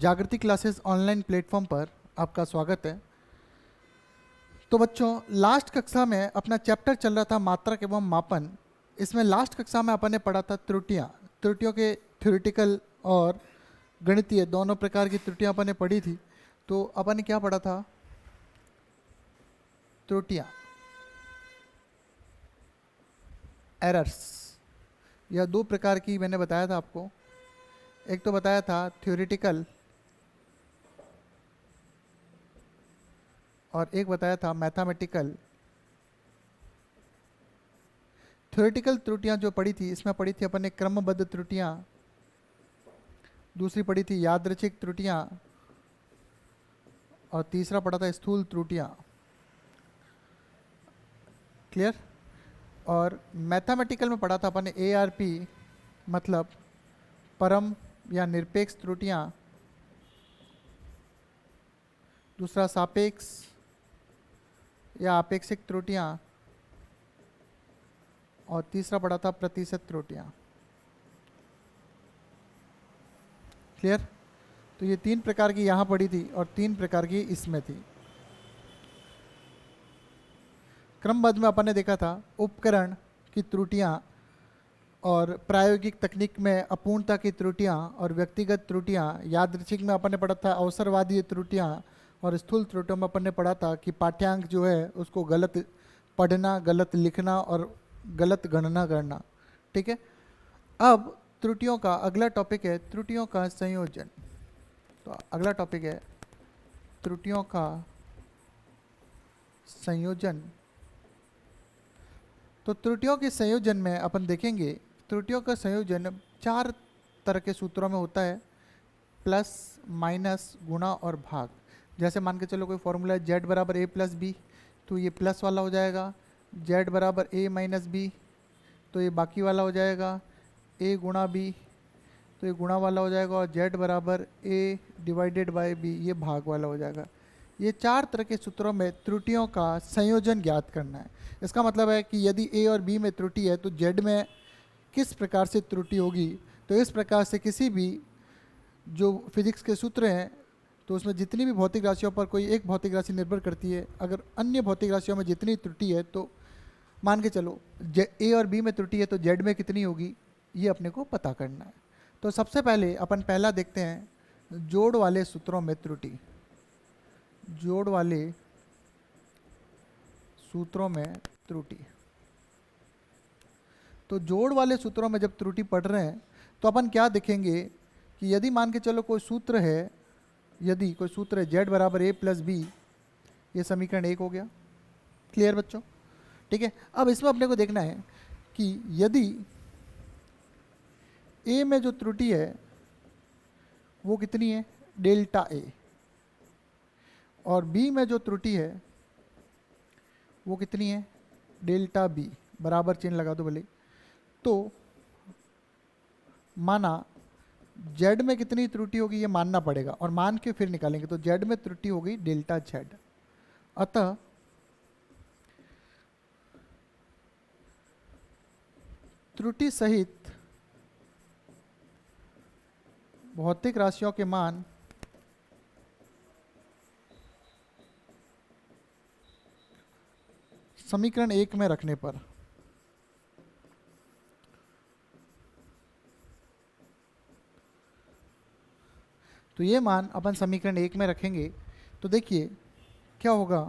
जागृति classes online platform पर आपका स्वागत है। तो बच्चों, लास्ट कक्षा में अपना चैप्टर चल रहा था मात्रक एवं मापन। इसमें लास्ट कक्षा में अपन ने पढ़ा था त्रुटियों के थ्योरेटिकल और गणितीय दोनों प्रकार की त्रुटियां अपन ने पढ़ी थी। तो अपन ने क्या पढ़ा था? त्रुटियां, एरर्स। यह दो प्रकार की मैंने बताया था आपको। एक तो बताया था थ्योरेटिकल और एक बताया था मैथमेटिकल। थ्योरेटिकल त्रुटियां जो पढ़ी थी, इसमें पढ़ी थी अपन ने क्रमबद्ध त्रुटियां, दूसरी पढ़ी थी यादृच्छिक त्रुटियां और तीसरा पढ़ा था स्थूल त्रुटियां। क्लियर? और मैथमेटिकल में पढ़ा था अपन ने ARP, मतलब परम या निरपेक्ष त्रुटियां, दूसरा सापेक्ष या आपेक्षिक त्रुटियां और तीसरा पढ़ा था प्रतिशत त्रुटियां। क्लियर? तो ये तीन प्रकार की यहाँ पढ़ी थी और तीन प्रकार की इसमें थी। क्रमबद्ध में अपन ने देखा था उपकरण की त्रुटियां और प्रायोगिक तकनीक में अपूर्णता की त्रुटियां और व्यक्तिगत त्रुटियां। यादृच्छिक में अपन ने पढ़ा था अवसरवादी त्रुटियां और स्थूल त्रुटियों में अपन ने पढ़ा था कि पाठ्यांक जो है उसको गलत पढ़ना, गलत लिखना और गलत गणना करना। ठीक है? अब त्रुटियों का अगला टॉपिक है त्रुटियों का संयोजन। तो अगला टॉपिक है त्रुटियों का संयोजन। तो त्रुटियों के संयोजन में अपन देखेंगे त्रुटियों का संयोजन चार तरह के सूत्रों में होता है: प्लस, माइनस, गुणा और भाग। जैसे मान के चलो कोई फॉर्मूला है z बराबर a प्लस बी, तो ये प्लस वाला हो जाएगा। z बराबर a माइनस बी, तो ये बाकी वाला हो जाएगा। a गुणा b, तो ये गुणा वाला हो जाएगा। और z बराबर a डिवाइडेड बाय b, ये भाग वाला हो जाएगा। ये चार तरह के सूत्रों में त्रुटियों का संयोजन ज्ञात करना है। इसका मतलब है कि यदि a और b में त्रुटि है तो z में किस प्रकार से त्रुटि होगी। तो इस प्रकार से किसी भी जो फिजिक्स के सूत्र हैं, तो उसमें जितनी भी भौतिक राशियों पर कोई एक भौतिक राशि निर्भर करती है, अगर अन्य भौतिक राशियों में जितनी त्रुटि है तो मान के चलो a और b में त्रुटि है तो z में कितनी होगी, ये अपने को पता करना है। तो सबसे पहले अपन पहला देखते हैं जोड़ वाले सूत्रों में त्रुटि। जोड़ वाले सूत्रों में त्रुटि। तो जोड़ वाले सूत्रों में जब त्रुटि पढ़ रहे हैं तो अपन क्या देखेंगे कि यदि मान के चलो कोई सूत्र है, यदि कोई सूत्र है z बराबर a प्लस बी, ये समीकरण 1 हो गया। क्लियर बच्चों? ठीक है। अब इसमें अपने को देखना है कि यदि a में जो त्रुटि है वो कितनी है, डेल्टा a, और b में जो त्रुटि है वो कितनी है, डेल्टा b। बराबर चिन्ह लगा दो भले। तो माना z में कितनी त्रुटि होगी ये मानना पड़ेगा और मान के फिर निकालेंगे। तो z में त्रुटि होगी डेल्टा z। अतः त्रुटि सहित भौतिक राशियों के मान समीकरण 1 में रखने पर तो ये मान अपन समीकरण 1 में रखेंगे तो देखिए क्या होगा।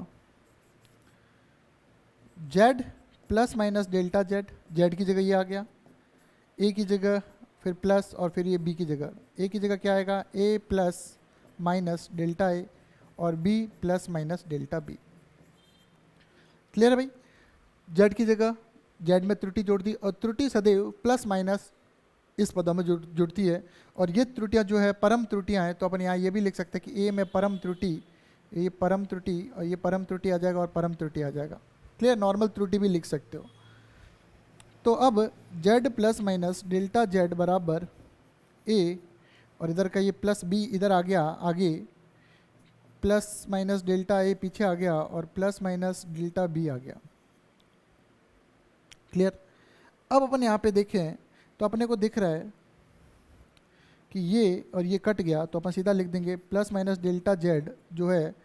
z plus minus delta z, z की जगह ये आ गया, a की जगह फिर प्लस और फिर ये b की जगह। a की जगह क्या आएगा, a plus minus delta a और b plus minus delta b। Clear है भाई? z की जगह z में त्रुटि जोड़ दी और त्रुटि सदैव प्लस माइनस इस पदों में जुड़ती है। और ये त्रुटियां जो है परम त्रुटियां हैं, तो अपन यहाँ ये भी लिख सकते हैं कि a में परम त्रुटि, ये परम त्रुटि और ये परम त्रुटि आ जाएगा और परम त्रुटि आ जाएगा। क्लियर? नॉर्मल त्रुटि भी लिख सकते हो। तो अब z plus minus delta z बराबर a और इधर का ये प्लस b इधर आ गया आगे, प्लस माइनस डेल्टा a पीछे आ गया और प्लस माइनस डेल्टा b आ गया। क्लियर? अब अपन यहाँ पे देखें तो अपने को दिख रहा है कि ये और ये कट गया तो अपन सीधा लिख देंगे प्लस माइनस डेल्टा जेड जो है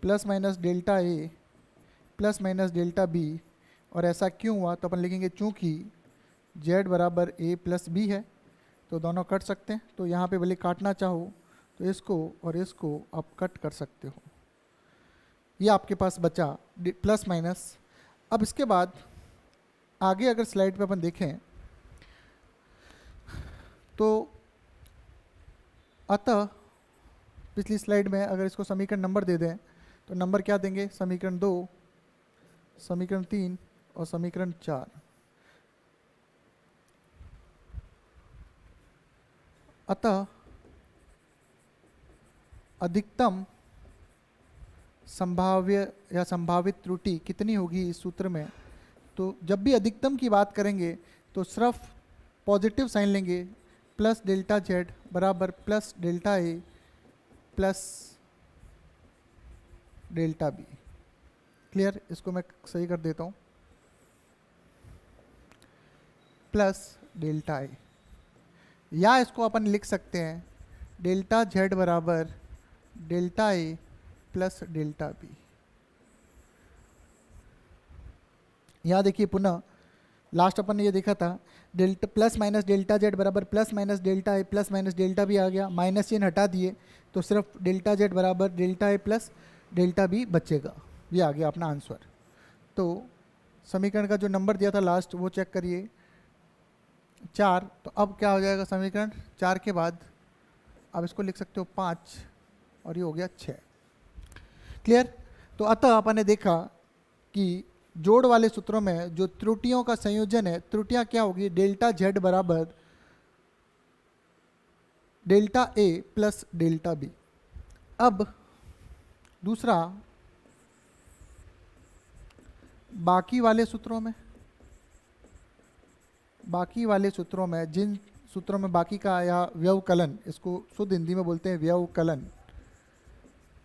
प्लस माइनस डेल्टा ए प्लस माइनस डेल्टा बी। और ऐसा क्यों हुआ तो अपन लिखेंगे चूँकि जेड बराबर ए प्लस बी है तो दोनों कट सकते हैं। तो यहाँ पे भले काटना चाहो तो इसको और इसको आप कट कर सकते हो। ये आपके पास बचा प्लस माइनस। अब इसके बाद आगे अगर स्लाइड पे अपन देखें तो अतः पिछली स्लाइड में अगर इसको समीकरण नंबर दे दें तो नंबर क्या देंगे, समीकरण 2, समीकरण 3 और समीकरण 4। अतः अधिकतम संभाव्य या संभावित त्रुटि कितनी होगी इस सूत्र में। तो जब भी अधिकतम की बात करेंगे तो सिर्फ पॉजिटिव साइन लेंगे, प्लस डेल्टा जेड बराबर प्लस डेल्टा ए प्लस डेल्टा बी। क्लियर, इसको मैं सही कर देता हूँ, प्लस डेल्टा ए, या इसको अपन लिख सकते हैं डेल्टा जेड बराबर डेल्टा ए प्लस डेल्टा बी। यहाँ देखिए पुनः लास्ट अपन ने ये देखा था delta plus minus delta Z बराबर प्लस माइनस डेल्टा ए प्लस माइनस डेल्टा बी आ गया, माइनस चिन्ह हटा दिए तो सिर्फ डेल्टा जेड बराबर डेल्टा ए प्लस डेल्टा बी बचेगा। ये आ गया अपना आंसर। तो समीकरण का जो नंबर दिया था लास्ट वो चेक करिए 4। तो अब क्या हो जाएगा, समीकरण 4 के बाद आप इसको लिख सकते हो 5 और ये हो गया 6। क्लियर। तो अतः अपन ने देखा कि जोड़ वाले सूत्रों में जो त्रुटियों का संयोजन है, त्रुटियां क्या होगी, डेल्टा जेड बराबर डेल्टा ए प्लस डेल्टा बी। अब दूसरा, बाकी वाले सूत्रों में जिन सूत्रों में बाकी का या व्यवकलन, इसको शुद्ध हिंदी में बोलते हैं व्यवकलन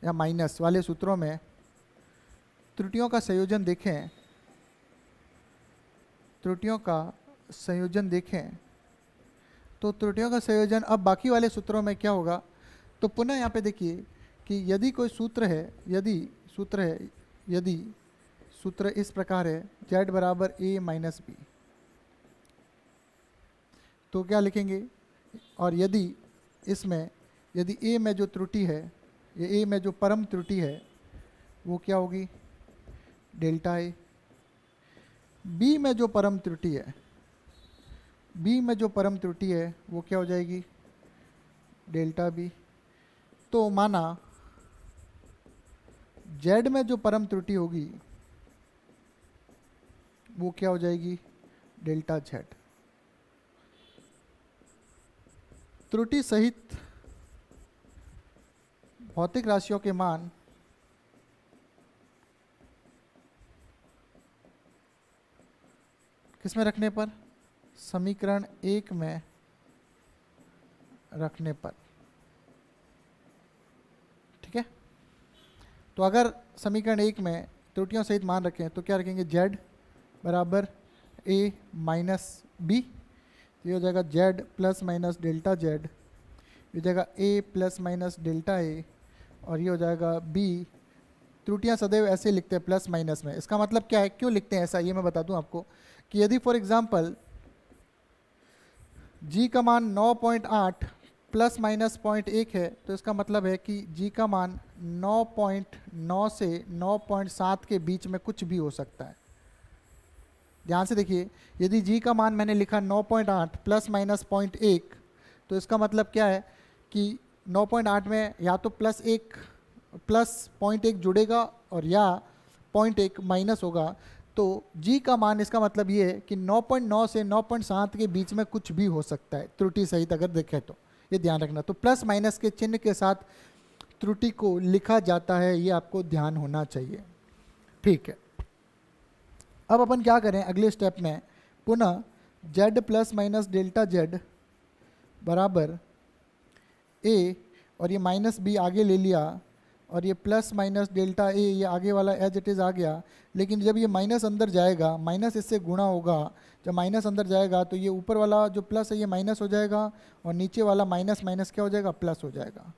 या माइनस वाले सूत्रों में त्रुटियों का संयोजन देखें, तो त्रुटियों का संयोजन अब बाकी वाले सूत्रों में क्या होगा। तो पुनः यहाँ पे देखिए कि यदि कोई सूत्र है, यदि सूत्र इस प्रकार है z बराबर a माइनस बी, तो क्या लिखेंगे, और यदि इसमें यदि a में जो त्रुटि है, ये a में जो परम त्रुटि है वो क्या होगी, डेल्टा ए। b में जो परम त्रुटि है वो क्या हो जाएगी, डेल्टा बी। तो माना z में जो परम त्रुटि होगी वो क्या हो जाएगी, डेल्टा जेड। त्रुटि सहित भौतिक राशियों के मान किसमें रखने पर, समीकरण 1 में रखने पर। ठीक है। तो अगर समीकरण 1 में त्रुटियों सहित मान रखें तो क्या रखेंगे, z बराबर a माइनस बी, ये हो जाएगा z plus minus delta Z, ये हो जाएगा a plus minus delta A, और ये हो जाएगा b। त्रुटियां सदैव ऐसे लिखते हैं प्लस माइनस में। इसका मतलब क्या है, क्यों लिखते हैं ऐसा, ये मैं बता दूं आपको कि यदि फॉर एग्जांपल g का मान 9.8 प्लस माइनस 0.1 है तो इसका मतलब है कि g का मान 9.9 से 9.7 के बीच में कुछ भी हो सकता है। ध्यान से देखिए, यदि g का मान मैंने लिखा 9.8 प्लस माइनस 0.1 तो इसका मतलब क्या है कि 9.8 में या तो प्लस 0.1 जुड़ेगा और या 0.1 माइनस होगा। तो g का मान, इसका मतलब ये है कि 9.9 से 9.7 के बीच में कुछ भी हो सकता है त्रुटि सहित अगर देखें तो, ये ध्यान रखना। तो प्लस माइनस के चिन्ह के साथ त्रुटि को लिखा जाता है, ये आपको ध्यान होना चाहिए। ठीक है। अब अपन क्या करें अगले स्टेप में, पुनः z plus minus delta Z बराबर a और ये माइनस b आगे ले लिया और ये प्लस माइनस डेल्टा ए, ये आगे वाला एज इट इज़ आ गया। लेकिन जब ये माइनस अंदर जाएगा, माइनस इससे गुणा होगा, जब माइनस अंदर जाएगा तो ये ऊपर वाला जो प्लस है ये माइनस हो जाएगा, और नीचे वाला माइनस माइनस क्या हो जाएगा, प्लस हो जाएगा।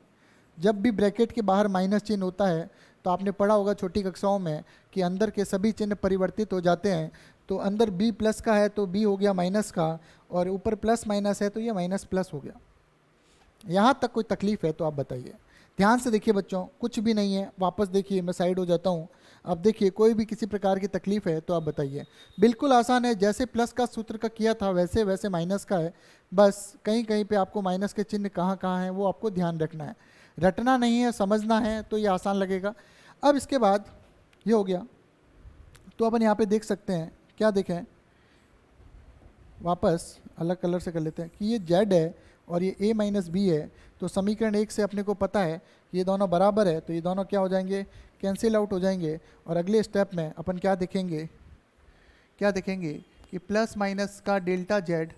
जब भी ब्रैकेट के बाहर माइनस चिन्ह होता है तो आपने पढ़ा होगा छोटी कक्षाओं में कि अंदर के सभी चिन्ह परिवर्तित हो जाते हैं। तो अंदर बी प्लस का है तो बी हो गया माइनस का, और ऊपर प्लस माइनस है तो ये माइनस प्लस हो गया। यहाँ तक कोई तकलीफ है तो आप बताइए। ध्यान से देखिए बच्चों, कुछ भी नहीं है, वापस देखिए, मैं साइड हो जाता हूँ। अब देखिए कोई भी किसी प्रकार की तकलीफ है तो आप बताइए। बिल्कुल आसान है, जैसे प्लस का सूत्र का किया था वैसे वैसे माइनस का है। बस कहीं कहीं पे आपको माइनस के चिन्ह कहाँ कहाँ हैं वो आपको ध्यान रखना है, रटना नहीं है, समझना है, तो ये आसान लगेगा। अब इसके बाद ये हो गया, तो अपन यहाँ पे देख सकते हैं, क्या देखें, वापस अलग कलर से कर लेते हैं कि ये जेड है और ये ए माइनस बी है। तो समीकरण 1 से अपने को पता है ये दोनों बराबर है, तो ये दोनों क्या हो जाएंगे, कैंसिल आउट हो जाएंगे। और अगले स्टेप में अपन क्या देखेंगे, क्या देखेंगे कि प्लस माइनस का डेल्टा जेड,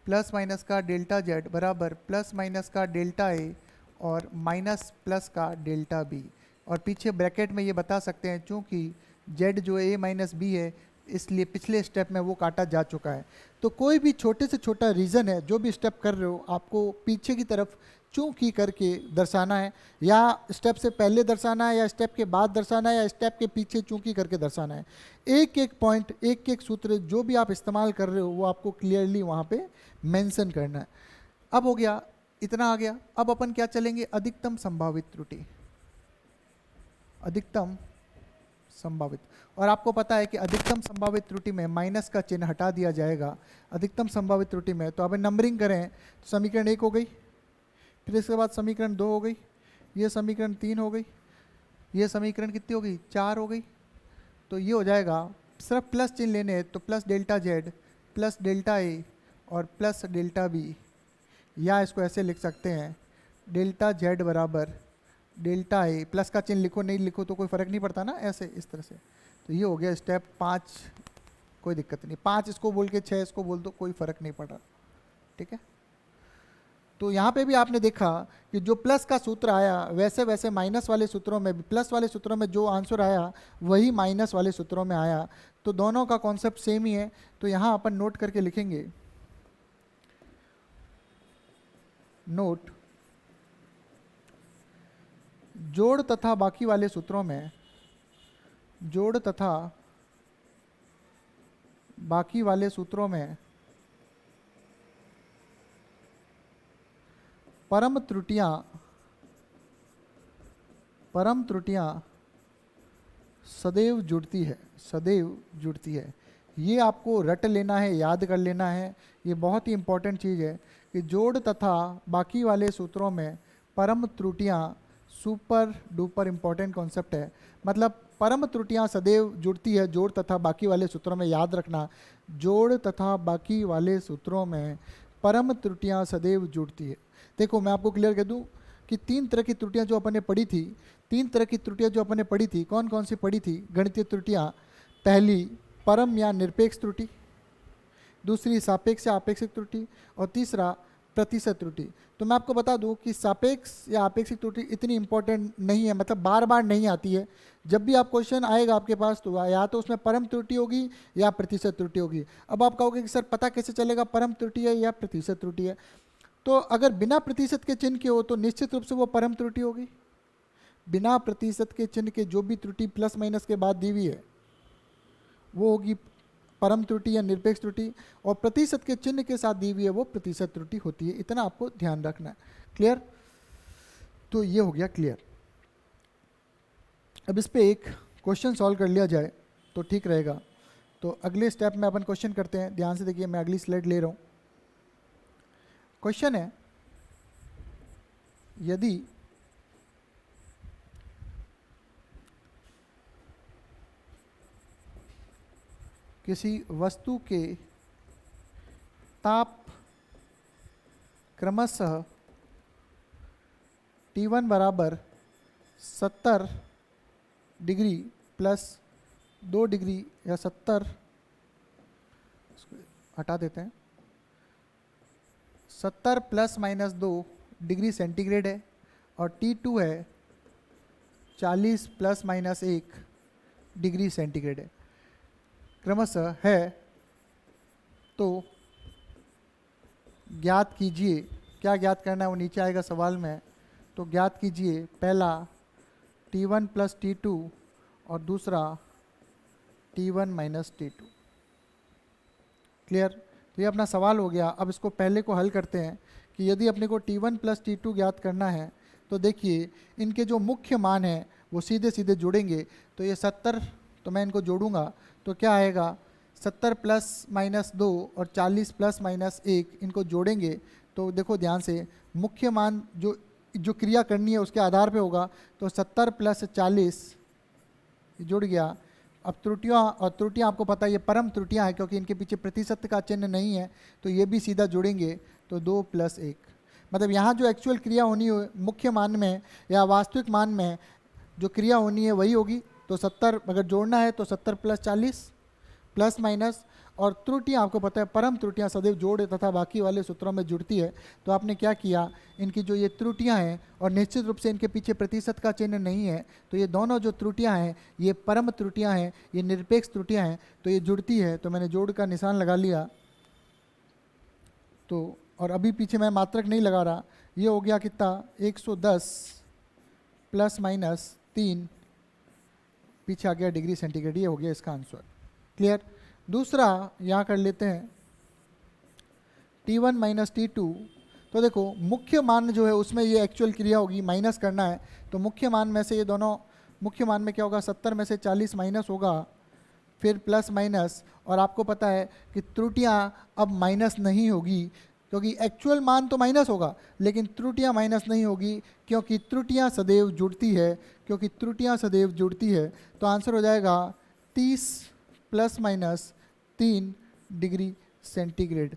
प्लस माइनस का डेल्टा जेड बराबर प्लस माइनस का डेल्टा ए और माइनस प्लस का डेल्टा बी। और पीछे ब्रैकेट में ये बता सकते हैं चूँकि जेड जो ए माइनस बी है, इसलिए पिछले स्टेप में वो काटा जा चुका है। तो कोई भी छोटे से छोटा रीज़न है, जो भी स्टेप कर रहे हो आपको पीछे की तरफ चूँकि करके दर्शाना है, या स्टेप से पहले दर्शाना है, या स्टेप के बाद दर्शाना है, या स्टेप के पीछे चूँकि करके दर्शाना है। एक एक पॉइंट, एक एक सूत्र जो भी आप इस्तेमाल कर रहे हो वो आपको क्लियरली वहाँ पे मेंशन करना है। अब हो गया, इतना आ गया। अब अपन क्या चलेंगे, अधिकतम संभावित त्रुटि, अधिकतम संभावित। और आपको पता है कि अधिकतम संभावित त्रुटि में माइनस का चिन्ह हटा दिया जाएगा अधिकतम संभावित त्रुटि में। तो अब नंबरिंग करें तो समीकरण 1 हो गई, फिर इसके बाद समीकरण 2 हो गई, ये समीकरण 3 हो गई, ये समीकरण कितनी हो गई, 4 हो गई। तो ये हो जाएगा, सिर्फ प्लस चिन्ह लेने हैं तो plus delta Z plus delta A और प्लस डेल्टा बी, या इसको ऐसे लिख सकते हैं डेल्टा जेड बराबर डेल्टा ए, प्लस का चिन्ह लिखो नहीं लिखो तो कोई फ़र्क नहीं पड़ता ना, ऐसे इस तरह से। तो ये हो गया स्टेप 5, कोई दिक्कत नहीं, 5 इसको बोल के 6 इसको बोल दो, कोई फ़र्क नहीं पड़ रहा, ठीक है। तो यहाँ पे भी आपने देखा कि जो प्लस का सूत्र आया वैसे वैसे माइनस वाले सूत्रों में भी, प्लस वाले सूत्रों में जो आंसर आया वही माइनस वाले सूत्रों में आया। तो दोनों का कॉन्सेप्ट सेम ही है। तो यहाँ अपन नोट करके लिखेंगे, नोट, जोड़ तथा बाकी वाले सूत्रों में, जोड़ तथा बाकी वाले सूत्रों में परम त्रुटियां सदैव जुड़ती है, सदैव जुड़ती है। ये आपको रट लेना है, याद कर लेना है, ये बहुत ही इंपॉर्टेंट चीज़ है कि जोड़ तथा बाकी वाले सूत्रों में परम त्रुटियां, सुपर डुपर इंपॉर्टेंट कॉन्सेप्ट है। मतलब परम त्रुटियां सदैव जुड़ती है जोड़ तथा बाकी वाले सूत्रों में, याद रखना, जोड़ तथा बाकी वाले सूत्रों में परम त्रुटियां सदैव जुड़ती है। देखो मैं आपको क्लियर कर दूं कि 3 तरह की त्रुटियां जो अपन ने पढ़ी थी, 3 तरह की त्रुटियां जो अपन ने पढ़ी थी, कौन कौन सी पढ़ी थी गणितीय त्रुटियां। पहली परम या निरपेक्ष त्रुटि, दूसरी सापेक्ष या आपेक्षिक त्रुटि, और तीसरा प्रतिशत त्रुटि। तो मैं आपको बता दूं कि सापेक्ष या आपेक्षिक त्रुटि इतनी इंपॉर्टेंट नहीं है, मतलब बार बार नहीं आती है। जब भी आप क्वेश्चन आएगा आपके पास तो या तो उसमें परम त्रुटि होगी या प्रतिशत त्रुटि होगी। अब आप कहोगे कि सर पता कैसे चलेगा परम त्रुटि है या प्रतिशत त्रुटि है। तो अगर बिना प्रतिशत के चिन्ह के हो तो निश्चित रूप से वो परम त्रुटि होगी। बिना प्रतिशत के चिन्ह के जो भी त्रुटि प्लस माइनस के बाद दी हुई है वो होगी परम त्रुटि या निरपेक्ष त्रुटि, और प्रतिशत के चिन्ह के साथ दी हुई है वो प्रतिशत त्रुटि होती है। इतना आपको ध्यान रखना है। क्लियर? तो ये हो गया क्लियर। अब इस पे एक क्वेश्चन सॉल्व कर लिया जाए तो ठीक रहेगा। तो अगले स्टेप में अपन क्वेश्चन करते हैं। ध्यान से देखिए, मैं अगली स्लाइड ले रहा हूँ। क्वेश्चन है, यदि किसी वस्तु के ताप क्रमशः T1 बराबर 70 डिग्री प्लस 2 डिग्री या 70, हटा देते हैं, 70 प्लस माइनस 2 डिग्री सेंटीग्रेड है, और T2 है 40 प्लस माइनस 1 डिग्री सेंटीग्रेड है क्रमशः है, तो ज्ञात कीजिए, क्या ज्ञात करना है वो नीचे आएगा सवाल में। तो ज्ञात कीजिए पहला T1 प्लस T2 और दूसरा T1 माइनस T2। क्लियर? तो ये अपना सवाल हो गया। अब इसको पहले को हल करते हैं कि यदि अपने को T1 प्लस T2 ज्ञात करना है तो देखिए इनके जो मुख्य मान हैं वो सीधे सीधे जुड़ेंगे। तो ये 70, तो मैं इनको जोड़ूंगा तो क्या आएगा, 70 प्लस माइनस 2 और 40 प्लस माइनस 1, इनको जोड़ेंगे तो देखो ध्यान से मुख्य मान जो क्रिया करनी है उसके आधार पे होगा। तो 70 प्लस 40 जुड़ गया। अब त्रुटियाँ, और त्रुटियाँ आपको पता है ये परम त्रुटियाँ हैं क्योंकि इनके पीछे प्रतिशत का चिन्ह नहीं है, तो ये भी सीधा जुड़ेंगे। तो 2 प्लस 1, मतलब यहाँ जो एक्चुअल क्रिया होनी है मुख्य मान में या वास्तविक मान में जो क्रिया होनी है वही होगी। तो 70 अगर जोड़ना है तो 70 प्लस 40 प्लस माइनस, और त्रुटियाँ आपको पता है परम त्रुटियाँ सदैव जोड़ तथा बाकी वाले सूत्रों में जुड़ती है। तो आपने क्या किया, इनकी जो ये त्रुटियाँ हैं और निश्चित रूप से इनके पीछे प्रतिशत का चिन्ह नहीं है, तो ये दोनों जो त्रुटियाँ हैं ये परम त्रुटियाँ हैं, ये निरपेक्ष त्रुटियाँ हैं, तो ये जुड़ती है। तो मैंने जोड़ का निशान लगा लिया। तो और अभी पीछे मैं मात्रक नहीं लगा रहा, ये हो गया कितना, 110 प्लस माइनस 3, पीछे आ गया डिग्री सेंटीग्रेड। ये हो गया इसका आंसर। क्लियर? दूसरा यहाँ कर लेते हैं T1 माइनस T2। तो देखो मुख्य मान जो है उसमें ये एक्चुअल क्रिया होगी, माइनस करना है। तो मुख्य मान में से ये दोनों, मुख्य मान में क्या होगा, 70 में से 40 माइनस होगा, फिर प्लस माइनस, और आपको पता है कि त्रुटियाँ अब माइनस नहीं होगी क्योंकि एक्चुअल मान तो माइनस होगा लेकिन त्रुटियाँ माइनस नहीं होगी क्योंकि त्रुटियाँ सदैव जुड़ती है, क्योंकि त्रुटियाँ सदैव जुड़ती है। तो आंसर हो जाएगा 30 प्लस माइनस 3 डिग्री सेंटीग्रेड।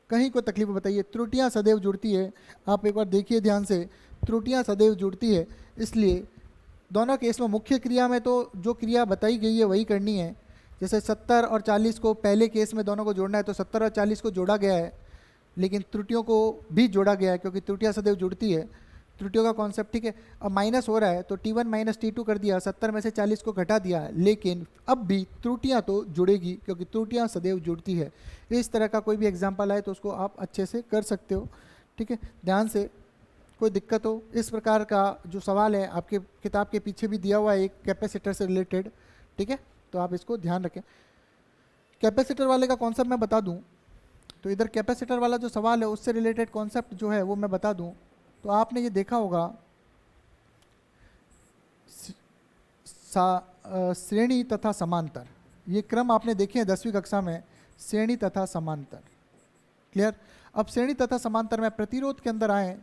कहीं को तकलीफ बताइए, त्रुटियाँ सदैव जुड़ती है। आप एक बार देखिए ध्यान से, त्रुटियाँ सदैव जुड़ती है, इसलिए दोनों केस में मुख्य क्रिया में तो जो क्रिया बताई गई है वही करनी है। जैसे 70 और 40 को पहले केस में दोनों को जोड़ना है तो 70 और 40 को जोड़ा गया है, लेकिन त्रुटियों को भी जोड़ा गया है क्योंकि त्रुटियाँ सदैव जुड़ती है। त्रुटियों का कॉन्सेप्ट, ठीक है। अब माइनस हो रहा है तो T1 माइनस T2 कर दिया, 70 में से 40 को घटा दिया, लेकिन अब भी त्रुटियां तो जुड़ेगी क्योंकि त्रुटियां सदैव जुड़ती है। इस तरह का कोई भी एग्जांपल आए तो उसको आप अच्छे से कर सकते हो, ठीक है। ध्यान से, कोई दिक्कत हो इस प्रकार का जो सवाल है आपके किताब के पीछे भी दिया हुआ है एक कैपेसिटर से रिलेटेड, ठीक है, तो आप इसको ध्यान रखें। कैपेसिटर वाले का कॉन्सेप्ट मैं बता दूँ तो इधर कैपेसिटर वाला जो सवाल है उससे रिलेटेड कॉन्सेप्ट जो है वो मैं बता दूँ। तो आपने ये देखा होगा श्रेणी तथा समांतर, ये क्रम आपने देखे हैं 10वीं कक्षा में, श्रेणी तथा समांतर। क्लियर? अब श्रेणी तथा समांतर में प्रतिरोध के अंदर आए,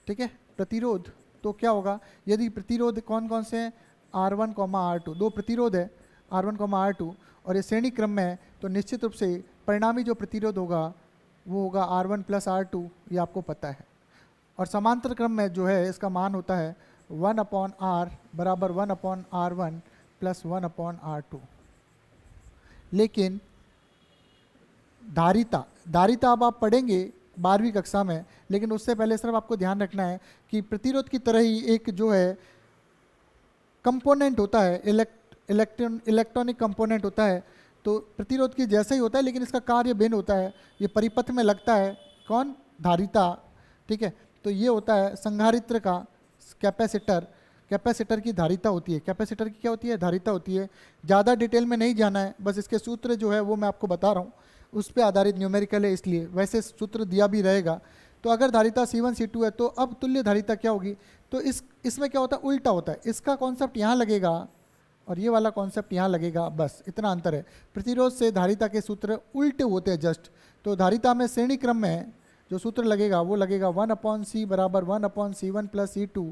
ठीक है। प्रतिरोध तो क्या होगा, यदि प्रतिरोध कौन कौन से हैं, R1, R2, दो प्रतिरोध है R1, R2, और ये श्रेणी क्रम में है तो निश्चित रूप से परिणामी जो प्रतिरोध होगा वो होगा R1 प्लस R2, ये आपको पता है। और समांतर क्रम में जो है इसका मान होता है 1/R बराबर 1/R1 प्लस 1/R2। लेकिन धारिता अब आप पढ़ेंगे 12वीं कक्षा में, लेकिन उससे पहले सिर्फ आपको ध्यान रखना है कि प्रतिरोध की तरह ही एक जो है कंपोनेंट होता है, इलेक्ट्रॉनिक कंपोनेंट होता है, तो प्रतिरोध की जैसा ही होता है लेकिन इसका कार्य भिन्न होता है। ये परिपथ में लगता है, कौन, धारिता, ठीक है। तो ये होता है संधारित्र का कैपेसिटर, कैपेसिटर की धारिता होती है। कैपेसिटर की क्या होती है, धारिता होती है। ज़्यादा डिटेल में नहीं जाना है, बस इसके सूत्र जो है वो मैं आपको बता रहा हूँ, उस पर आधारित न्यूमेरिकल है, इसलिए वैसे सूत्र दिया भी रहेगा। तो अगर धारिता C1 C2 है तो अब तुल्य धारिता क्या होगी, तो इसमें क्या होता है, उल्टा होता है। इसका कॉन्सेप्ट यहाँ लगेगा और ये वाला कॉन्सेप्ट यहाँ लगेगा, बस इतना अंतर है। प्रतिरोध से धारिता के सूत्र उल्टे होते हैं जस्ट। तो धारिता में श्रेणी क्रम में जो सूत्र लगेगा वो लगेगा 1/C बराबर 1/C1 प्लस C2,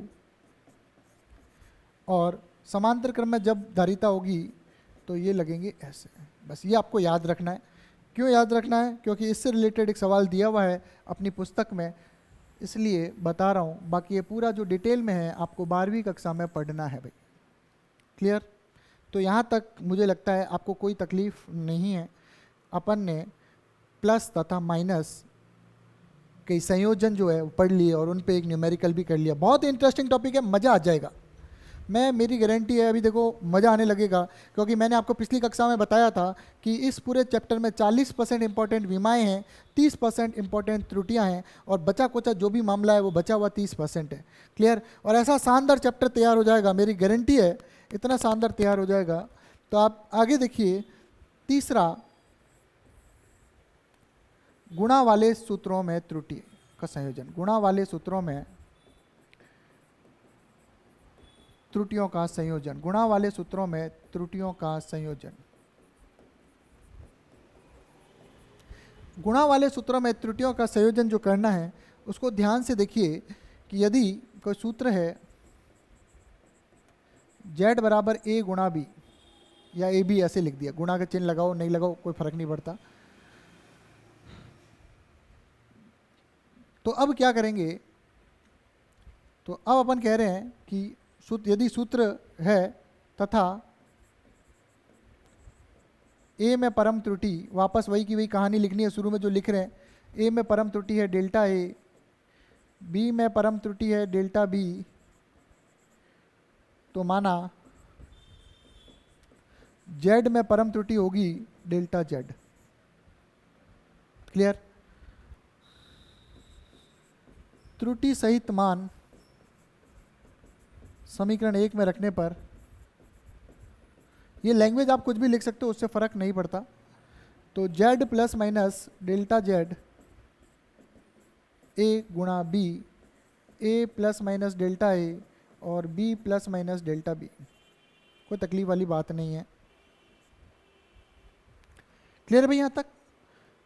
और समांतर क्रम में जब धारिता होगी तो ये लगेंगे ऐसे। बस ये आपको याद रखना है। क्यों याद रखना है, क्योंकि इससे रिलेटेड एक सवाल दिया हुआ है अपनी पुस्तक में, इसलिए बता रहा हूँ। बाकी ये पूरा जो डिटेल में है आपको 12वीं कक्षा में पढ़ना है भाई। क्लियर? तो यहाँ तक मुझे लगता है आपको कोई तकलीफ नहीं है। अपन ने प्लस तथा माइनस के संयोजन जो है वो पढ़ लिए और उन पे एक न्यूमेरिकल भी कर लिया। बहुत इंटरेस्टिंग टॉपिक है, मज़ा आ जाएगा, मेरी गारंटी है, अभी देखो मज़ा आने लगेगा, क्योंकि मैंने आपको पिछली कक्षा में बताया था कि इस पूरे चैप्टर में 40% इंपॉर्टेंट विमाएँ हैं, 30% इंपॉर्टेंट त्रुटियां हैं, और बचा कुचा जो भी मामला है वो बचा हुआ 30% है। क्लियर? और ऐसा शानदार चैप्टर तैयार हो जाएगा, मेरी गारंटी है, इतना शानदार तैयार हो जाएगा। तो आप आगे देखिए, तीसरा, गुणा वाले सूत्रों में त्रुटि का संयोजन। गुणा वाले सूत्रों में त्रुटियों का संयोजन। गुणा वाले सूत्रों में त्रुटियों का संयोजन। गुणा वाले सूत्रों में त्रुटियों का संयोजन जो करना है उसको ध्यान से देखिए कि यदि कोई सूत्र है z बराबर a गुणा b, या ए बी ऐसे लिख दिया, गुणा का चिन्ह लगाओ नहीं लगाओ कोई फर्क नहीं पड़ता। तो अब क्या करेंगे, तो अब अपन कह रहे हैं कि यदि सूत्र है तथा ए में परम त्रुटि, वापस वही की वही कहानी लिखनी है, शुरू में जो लिख रहे हैं, ए में परम त्रुटि है डेल्टा ए, बी में परम त्रुटि है डेल्टा बी, तो माना जेड में परम त्रुटि होगी डेल्टा जेड। क्लियर? त्रुटि सहित मान समीकरण 1 में रखने पर, ये लैंग्वेज आप कुछ भी लिख सकते हो, उससे फर्क नहीं पड़ता। तो z plus minus delta Z A गुणा B, A plus minus delta A और B plus minus delta B, कोई तकलीफ वाली बात नहीं है। क्लियर है भाई? यहाँ तक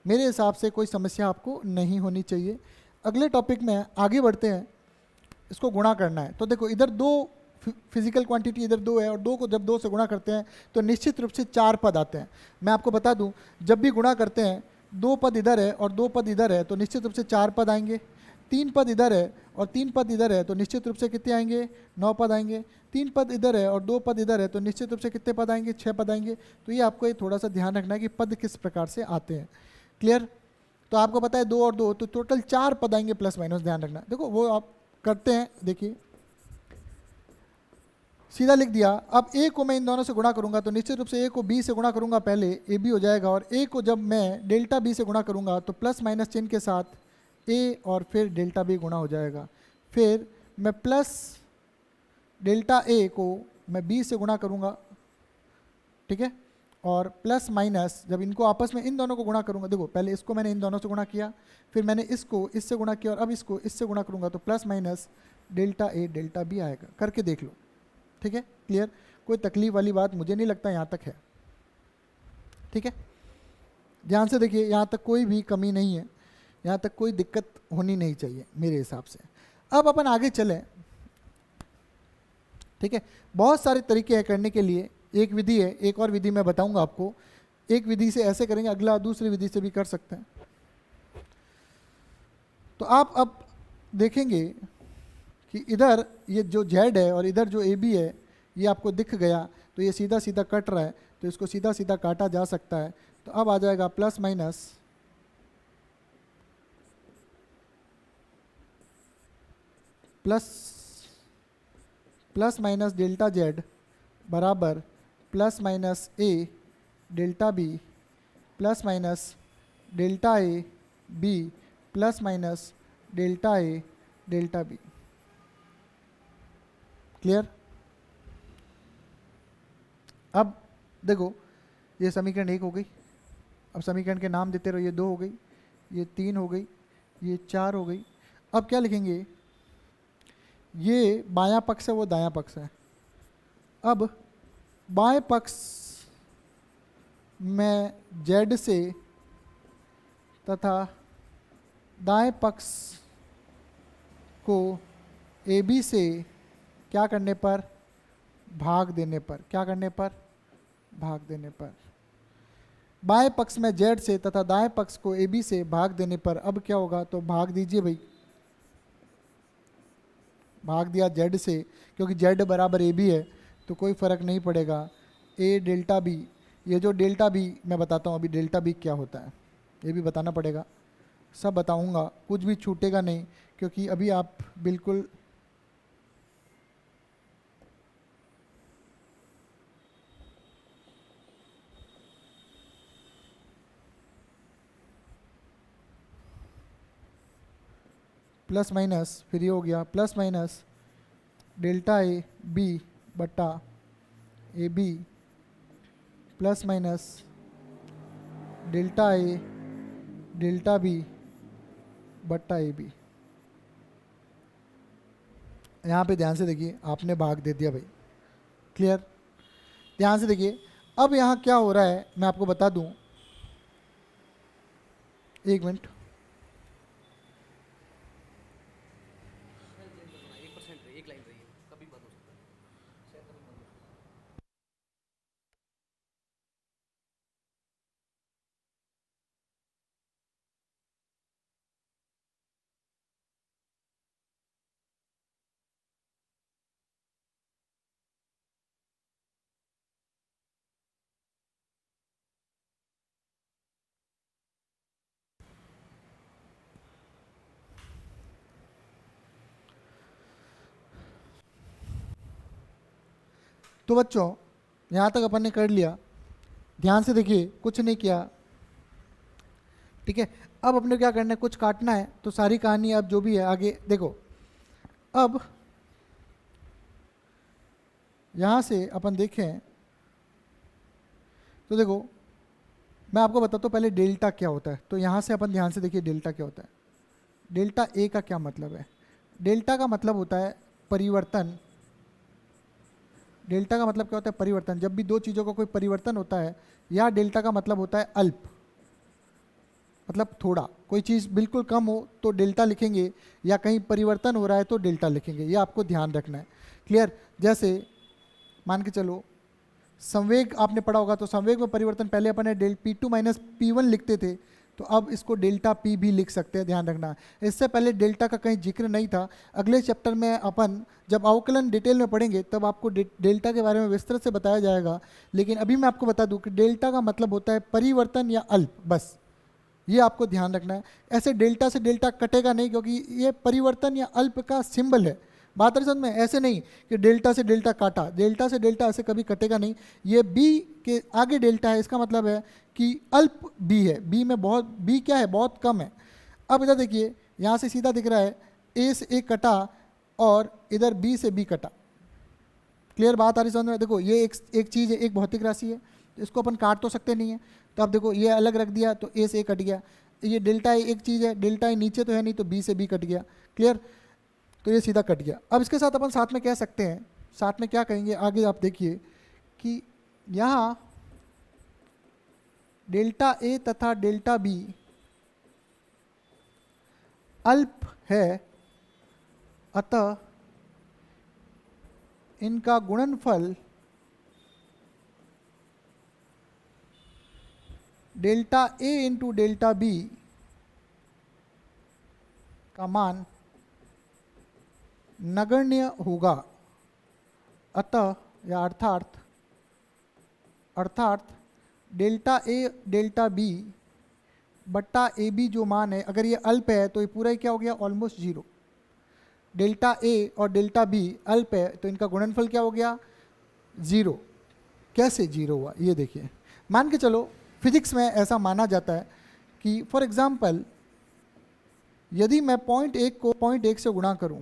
मेरे हिसाब से कोई समस्या आपको नहीं होनी चाहिए। अगले टॉपिक में आगे बढ़ते हैं, इसको गुणा करना है। तो देखो इधर दो फिजिकल क्वांटिटी, इधर दो है, और दो को जब दो से गुणा करते हैं तो निश्चित रूप से 4 पद आते हैं। मैं आपको बता दूं, जब भी गुणा करते हैं 2 पद इधर है और 2 पद इधर है तो निश्चित रूप से 4 पद आएंगे। 3 पद इधर है और 3 पद इधर है तो निश्चित रूप से कितने आएंगे? 9 पद आएंगे। 3 पद इधर है और 2 पद इधर है तो निश्चित रूप से कितने पद आएंगे? 6 पद आएंगे। तो ये आपको थोड़ा सा ध्यान रखना है कि पद किस प्रकार से आते हैं। क्लियर? तो आपको पता है 2 और 2 तो टोटल 4 पद आएंगे, प्लस माइनस ध्यान रखना। देखो वो आप करते हैं, देखिए सीधा लिख दिया। अब ए को मैं इन दोनों से गुणा करूंगा तो निश्चित रूप से ए को बी से गुणा करूंगा पहले, ए बी हो जाएगा, और ए को जब मैं डेल्टा बी से गुणा करूंगा तो प्लस माइनस चिन्ह के साथ ए और फिर डेल्टा बी गुणा हो जाएगा। फिर मैं प्लस डेल्टा ए को मैं बी से गुणा करूंगा, ठीक है, और प्लस माइनस जब इनको आपस में इन दोनों को गुणा करूंगा, देखो पहले इसको मैंने इन दोनों से गुणा किया, फिर मैंने इसको इससे गुणा किया, और अब इसको इससे गुणा करूंगा तो plus minus delta A delta B आएगा। करके देख लो, ठीक है? क्लियर? कोई तकलीफ वाली बात मुझे नहीं लगता यहाँ तक है। ठीक है, ध्यान से देखिए, यहाँ तक कोई भी कमी नहीं है, यहाँ तक कोई दिक्कत होनी नहीं चाहिए मेरे हिसाब से। अब अपन आगे चलें। ठीक है, बहुत सारे तरीके हैं करने के लिए। एक विधि है, एक और विधि मैं बताऊंगा आपको। एक विधि से ऐसे करेंगे, अगला दूसरी विधि से भी कर सकते हैं। तो आप अब देखेंगे कि इधर ये जो z है और इधर जो AB है ये आपको दिख गया, तो ये सीधा सीधा कट रहा है, तो इसको सीधा सीधा काटा जा सकता है। तो अब आ जाएगा plus minus plus minus delta z बराबर plus minus a delta b plus minus delta a b plus minus delta a delta b। Clear? अब देखो ये समीकरण 1 हो गई। अब समीकरण के नाम देते रहो, ये 2 हो गई, ये 3 हो गई, ये 4 हो गई। अब क्या लिखेंगे? ये बायां पक्ष है, वो दायां पक्ष है। अब बाएं पक्ष में z से तथा दाएं पक्ष को AB से क्या करने पर? भाग देने पर। क्या करने पर? भाग देने पर। बाएं पक्ष में z से तथा दाएं पक्ष को AB से भाग देने पर अब क्या होगा? तो भाग दीजिए भाई, भाग दिया z से, क्योंकि z बराबर AB है तो कोई फ़र्क नहीं पड़ेगा। a डेल्टा b, ये जो डेल्टा b मैं बताता हूँ अभी, डेल्टा b क्या होता है ये भी बताना पड़ेगा, सब बताऊँगा, कुछ भी छूटेगा नहीं, क्योंकि अभी आप बिल्कुल प्लस माइनस, फिर ये हो गया plus minus delta A B बट्टा A B plus minus delta A delta B बट्टा ए बी। यहाँ पे ध्यान से देखिए, आपने भाग दे दिया भाई, क्लियर। ध्यान से देखिए, अब यहाँ क्या हो रहा है मैं आपको बता दूं, एक मिनट। तो बच्चों यहाँ तक अपन ने कर लिया, ध्यान से देखिए, कुछ नहीं किया, ठीक है। अब अपने क्या करना है, कुछ काटना है, तो सारी कहानी अब जो भी है आगे देखो। अब यहाँ से अपन देखें तो देखो, मैं आपको बताता हूँ पहले डेल्टा क्या होता है। तो यहाँ से अपन ध्यान से देखिए डेल्टा क्या होता है। डेल्टा ए का क्या मतलब है? डेल्टा का मतलब होता है परिवर्तन। डेल्टा का मतलब क्या होता है? परिवर्तन। जब भी दो चीज़ों का कोई परिवर्तन होता है, या डेल्टा का मतलब होता है अल्प, मतलब थोड़ा। कोई चीज़ बिल्कुल कम हो तो डेल्टा लिखेंगे, या कहीं परिवर्तन हो रहा है तो डेल्टा लिखेंगे। ये आपको ध्यान रखना है, क्लियर। जैसे मान के चलो संवेग आपने पढ़ा होगा, तो संवेग में परिवर्तन पहले अपन ने डेल P2 माइनस P1 लिखते थे, तो अब इसको डेल्टा P भी लिख सकते हैं, ध्यान रखना। इससे पहले डेल्टा का कहीं जिक्र नहीं था। अगले चैप्टर में अपन जब अवकलन डिटेल में पढ़ेंगे तब आपको डेल्टा के बारे में विस्तृत से बताया जाएगा। लेकिन अभी मैं आपको बता दूं कि डेल्टा का मतलब होता है परिवर्तन या अल्प, बस ये आपको ध्यान रखना है। ऐसे डेल्टा से डेल्टा कटेगा नहीं, क्योंकि ये परिवर्तन या अल्प का सिंबल है। बात है समझ में? ऐसे नहीं कि डेल्टा से डेल्टा काटा, डेल्टा से डेल्टा ऐसे कभी कटेगा नहीं। ये बी के आगे डेल्टा है, इसका मतलब है कि अल्प बी है। बी में बहुत, बी क्या है? बहुत कम है। अब इधर देखिए, यहाँ से सीधा दिख रहा है ए से ए कटा और इधर बी से बी कटा। क्लियर बात आ रही समझ में? देखो ये एक चीज़ है, एक भौतिक राशि है, इसको अपन काट तो सकते नहीं है। तो अब देखो ये अलग रख दिया तो ए से ए कट गया। ये डेल्टा ए एक चीज़ है, डेल्टा ए नीचे तो है नहीं, तो बी से बी कट गया। क्लियर? तो ये सीधा कट गया। अब इसके साथ अपन साथ में कह सकते हैं, साथ में क्या कहेंगे आगे आप देखिए कि यहाँ डेल्टा ए तथा डेल्टा बी अल्प है, अतः इनका गुणनफल delta A into delta B का मान नगण्य होगा। अतः या अर्थात डेल्टा ए डेल्टा बी बट्टा ए बी जो मान है, अगर ये अल्प है तो ये पूरा ही क्या हो गया? Almost zero. डेल्टा ए और डेल्टा बी अल्प है तो इनका गुणनफल क्या हो गया? जीरो। कैसे जीरो हुआ ये देखिए। मान के चलो फिजिक्स में ऐसा माना जाता है कि फॉर एग्जाम्पल यदि मैं पॉइंट एक को पॉइंट एक से गुणा करूं,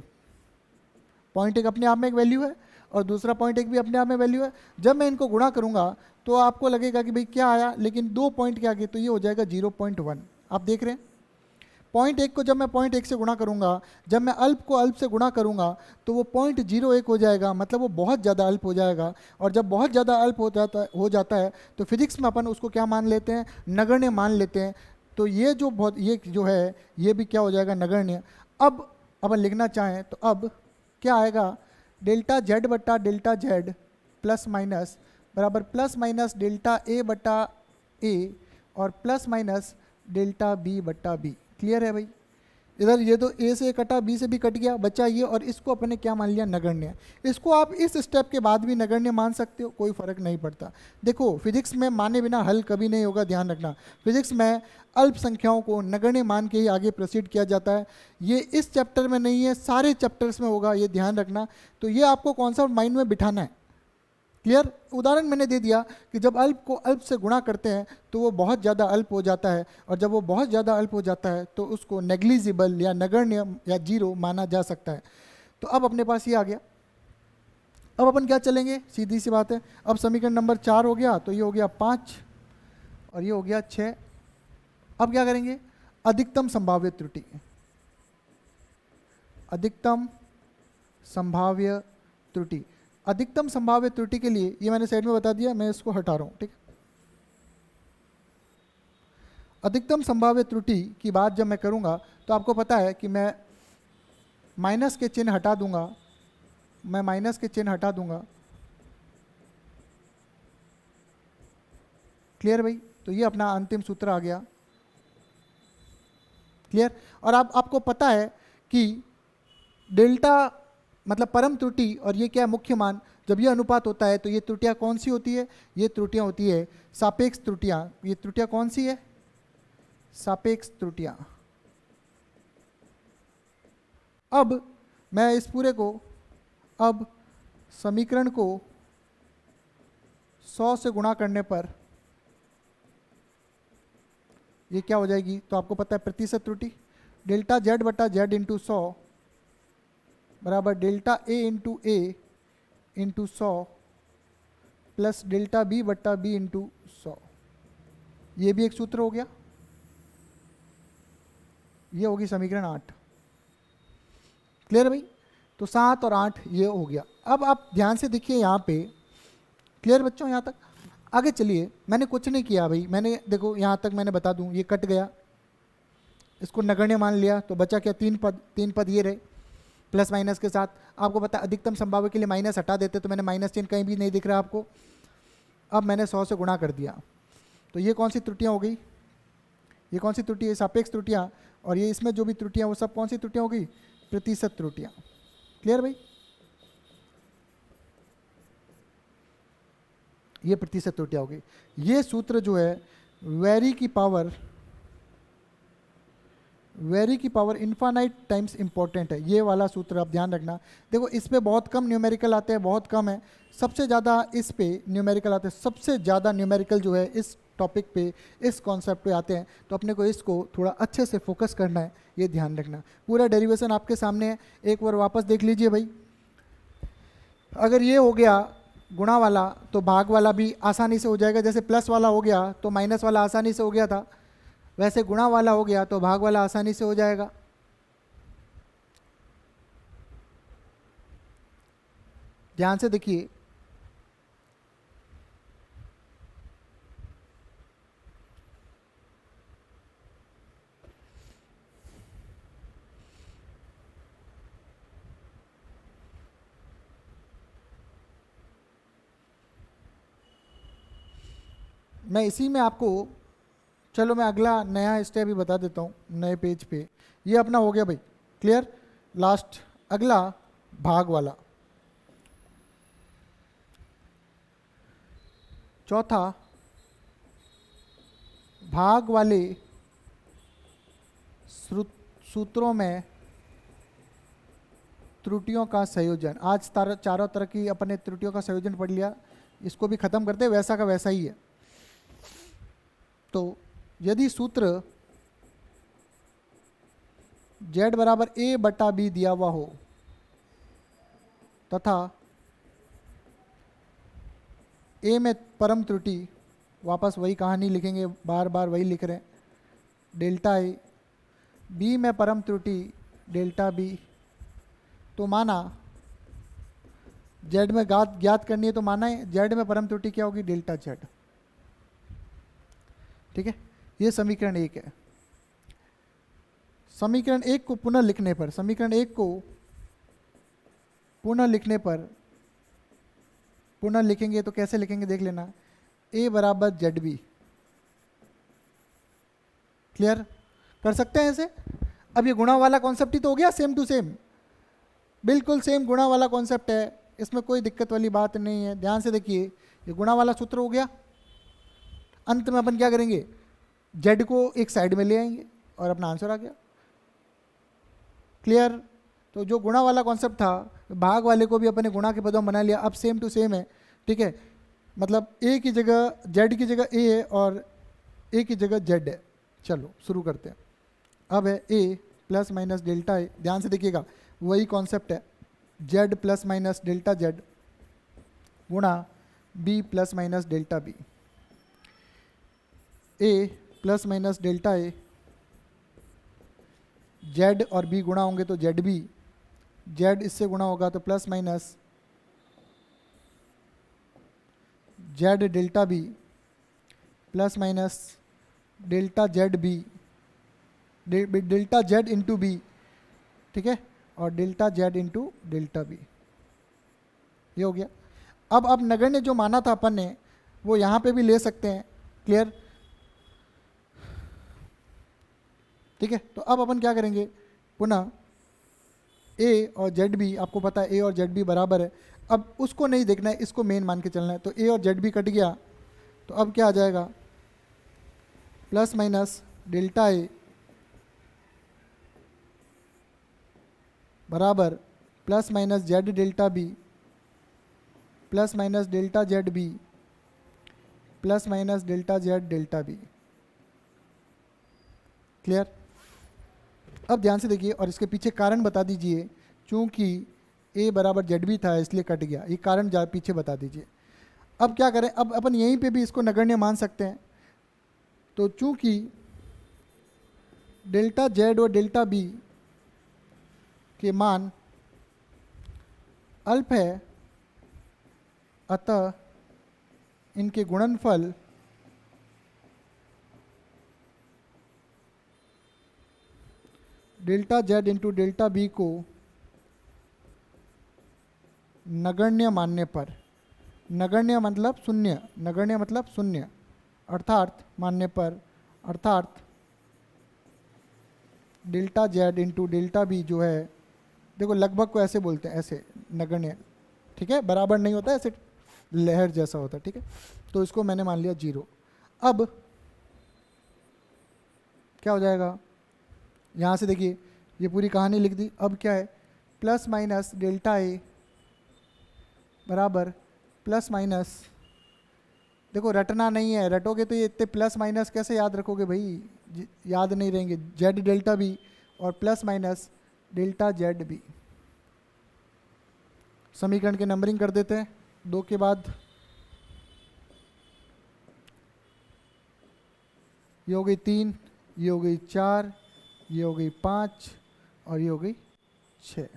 पॉइंट एक अपने आप में एक वैल्यू है और दूसरा पॉइंट एक भी अपने आप में वैल्यू है। जब मैं इनको गुणा करूंगा तो आपको लगेगा कि भाई क्या आया, लेकिन दो पॉइंट के आगे तो ये हो जाएगा 0.1। आप देख रहे हैं, पॉइंट एक को जब मैं पॉइंट एक से गुणा करूंगा, जब मैं अल्प को अल्प से गुणा करूंगा तो वो 0.01 हो जाएगा, मतलब वो बहुत ज़्यादा अल्प हो जाएगा। और जब बहुत ज़्यादा अल्प हो जाता है तो फिजिक्स में अपन उसको क्या मान लेते हैं? नगण्य मान लेते हैं। तो ये जो है ये भी क्या हो जाएगा? नगण्य। अब अपन लिखना चाहें तो अब क्या आएगा? डेल्टा जेड बट्टा डेल्टा जेड प्लस माइनस बराबर प्लस माइनस डेल्टा ए बट्टा ए और प्लस माइनस डेल्टा बी बट्टा बी। क्लियर है भाई? इधर ये तो ए से कटा, बी से भी कट गया, बचा ये, और इसको अपने क्या मान लिया? नगण्य। इसको आप इस स्टेप के बाद भी नगण्य मान सकते हो, कोई फर्क नहीं पड़ता। देखो फिजिक्स में माने बिना हल कभी नहीं होगा, ध्यान रखना। फिजिक्स में अल्प संख्याओं को नगण्य मान के ही आगे प्रोसीड किया जाता है। ये इस चैप्टर में नहीं है, सारे चैप्टर्स में होगा, ये ध्यान रखना। तो ये आपको कॉन्सेप्ट माइंड में बिठाना है, क्लियर? उदाहरण मैंने दे दिया कि जब अल्प को अल्प से गुणा करते हैं तो वो बहुत ज़्यादा अल्प हो जाता है, और जब वो बहुत ज़्यादा अल्प हो जाता है तो उसको नेग्लिजिबल या नगण्य या जीरो माना जा सकता है। तो अब अपने पास ये आ गया। अब अपन क्या चलेंगे, सीधी सी बात है। अब समीकरण नंबर 4 हो गया, तो ये हो गया 5 और ये हो गया 6। अब क्या करेंगे, अधिकतम संभाव्य त्रुटि। अधिकतम संभाव्य त्रुटि, अधिकतम संभाव्य त्रुटि के लिए ये मैंने साइड में बता दिया, मैं इसको हटा रहा हूं, ठीक है। अधिकतम संभाव्य त्रुटि की बात जब मैं करूंगा तो आपको पता है कि मैं माइनस के चिन्ह हटा दूंगा, मैं माइनस के चिन्ह हटा दूंगा। क्लियर भाई? तो ये अपना अंतिम सूत्र आ गया। क्लियर? और आपको पता है कि डेल्टा मतलब परम त्रुटि और ये क्या है, मुख्य मान, जब ये अनुपात होता है तो ये त्रुटियां कौन सी होती है, ये त्रुटियां होती है सापेक्ष त्रुटियां। ये त्रुटियां कौन सी है, सापेक्ष त्रुटियां। अब मैं इस पूरे को, अब समीकरण को 100 से गुणा करने पर ये क्या हो जाएगी, तो आपको पता है प्रतिशत त्रुटि, डेल्टा जेड बटा जेड इंटू 100 बराबर डेल्टा ए इंटू ए इंटू 100 प्लस डेल्टा बी बट्टा बी इंटू 100। ये भी एक सूत्र हो गया। ये होगी समीकरण 8। क्लियर भाई? तो 7 और 8 ये हो गया। अब आप ध्यान से देखिए यहाँ पे, क्लियर बच्चों यहाँ तक? आगे चलिए, मैंने कुछ नहीं किया भाई, मैंने देखो यहाँ तक मैंने बता दूँ, ये कट गया, इसको नगण्य मान लिया, तो बचा क्या, 3 पद ये रहे प्लस माइनस के साथ। आपको पता है अधिकतम संभाव्य के लिए माइनस हटा देते तो मैंने माइनस चिन्ह कहीं भी नहीं दिख रहा आपको। अब मैंने 100 से गुणा कर दिया, तो ये कौन सी त्रुटियाँ हो गई, ये कौन सी त्रुटि है, सापेक्ष त्रुटियाँ। और ये इसमें जो भी त्रुटियाँ वो सब कौन सी त्रुटियाँ हो गई, प्रतिशत त्रुटियाँ। क्लियर भाई? ये प्रतिशत त्रुटियाँ हो गई। ये सूत्र जो है वेरी की पावर इन्फानाइट टाइम्स इंपॉर्टेंट है, ये वाला सूत्र आप ध्यान रखना। देखो इस पे बहुत कम न्यूमेरिकल आते हैं, बहुत कम है, सबसे ज़्यादा इस पे न्यूमेरिकल आते हैं, सबसे ज़्यादा न्यूमेरिकल जो है इस टॉपिक पे, इस कॉन्सेप्ट पे आते हैं। तो अपने को इसको थोड़ा अच्छे से फोकस करना है, ये ध्यान रखना। पूरा डेरिवेशन आपके सामने है, एक बार वापस देख लीजिए भाई। अगर ये हो गया गुणा वाला तो भाग वाला भी आसानी से हो जाएगा, जैसे प्लस वाला हो गया तो माइनस वाला आसानी से हो गया था, वैसे गुणा वाला हो गया तो भाग वाला आसानी से हो जाएगा। ध्यान से देखिए, मैं इसी में आपको, चलो मैं अगला नया स्टेप भी बता देता हूँ नए पेज पे। ये अपना हो गया भाई, क्लियर? लास्ट अगला भाग वाला, चौथा भाग वाले सूत्रों में त्रुटियों का संयोजन। आज चारों तरह की अपने त्रुटियों का संयोजन पढ़ लिया, इसको भी खत्म करते, वैसा का वैसा ही है। तो यदि सूत्र z बराबर a बटा b दिया हुआ हो तथा a में परम त्रुटि, वापस वही कहानी लिखेंगे, बार बार वही लिख रहे हैं, डेल्टा a, b में परम त्रुटि डेल्टा b, तो माना z में ज्ञात करनी है, तो माना है z में परम त्रुटि क्या होगी, डेल्टा z। ठीक है, ये समीकरण 1 है। समीकरण 1 को पुनः लिखने पर, समीकरण 1 को पुनः लिखने पर, पुनः लिखेंगे तो कैसे लिखेंगे देख लेना, a बराबर जेड बी। क्लियर? कर सकते हैं ऐसे? अब ये गुणा वाला कॉन्सेप्ट ही तो हो गया, सेम टू सेम, बिल्कुल सेम गुणा वाला कॉन्सेप्ट है, इसमें कोई दिक्कत वाली बात नहीं है। ध्यान से देखिए, ये गुणा वाला सूत्र हो गया। अंत में अपन क्या करेंगे, z को एक साइड में ले आएंगे और अपना आंसर आ गया। क्लियर? तो जो गुणा वाला कॉन्सेप्ट था, भाग वाले को भी अपने गुणा के पदों में बना लिया, अब सेम टू सेम है, ठीक है, मतलब ए की जगह जेड की जगह ए है और ए की जगह जेड है। चलो शुरू करते हैं। अब है A plus minus delta A, ध्यान से देखिएगा वही कॉन्सेप्ट है, Z plus minus delta Z गुणा B plus minus delta B. A plus minus delta A, Z और बी गुणा होंगे तो जेड बी, जेड इससे गुणा होगा तो plus minus Z delta B plus minus delta Z B, delta Z into B, ठीक है, और delta Z into delta B, ये हो गया। अब नगण्य जो माना था अपन ने वो यहाँ पे भी ले सकते हैं, क्लियर, ठीक है। तो अब अपन क्या करेंगे, पुनः ए और जेड बी, आपको पता है ए और जेड बी बराबर है, अब उसको नहीं देखना है, इसको मेन मान के चलना है। तो ए और जेड बी कट गया, तो अब क्या आ जाएगा, प्लस माइनस डेल्टा ए बराबर plus minus Z delta B plus minus delta Z B plus minus delta Z delta B, clear. अब ध्यान से देखिए और इसके पीछे कारण बता दीजिए, चूंकि ए बराबर जेड बी था इसलिए कट गया, ये कारण पीछे बता दीजिए। अब क्या करें, अब अपन यहीं पे भी इसको नगण्य मान सकते हैं। तो चूंकि डेल्टा जेड और डेल्टा बी के मान अल्प है, अतः इनके गुणनफल delta Z into delta B को नगण्य मानने पर, नगण्य मतलब शून्य, नगण्य मतलब शून्य, अर्थात मानने पर, अर्थात delta Z into delta B जो है, देखो लगभग को ऐसे बोलते हैं, ऐसे नगण्य, ठीक है, बराबर नहीं होता, ऐसे लहर जैसा होता है, ठीक है। तो इसको मैंने मान लिया 0। अब क्या हो जाएगा, यहाँ से देखिए ये पूरी कहानी लिख दी। अब क्या है, प्लस माइनस डेल्टा ए बराबर प्लस माइनस, देखो रटना नहीं है, रटोगे तो ये इतने प्लस माइनस कैसे याद रखोगे भाई, याद नहीं रहेंगे, जेड डेल्टा बी और plus minus delta Z B. समीकरण के नंबरिंग कर देते हैं, 2 के बाद ये हो गई 3, ये हो गई 4, ये हो गई 5 और ये हो गई 6।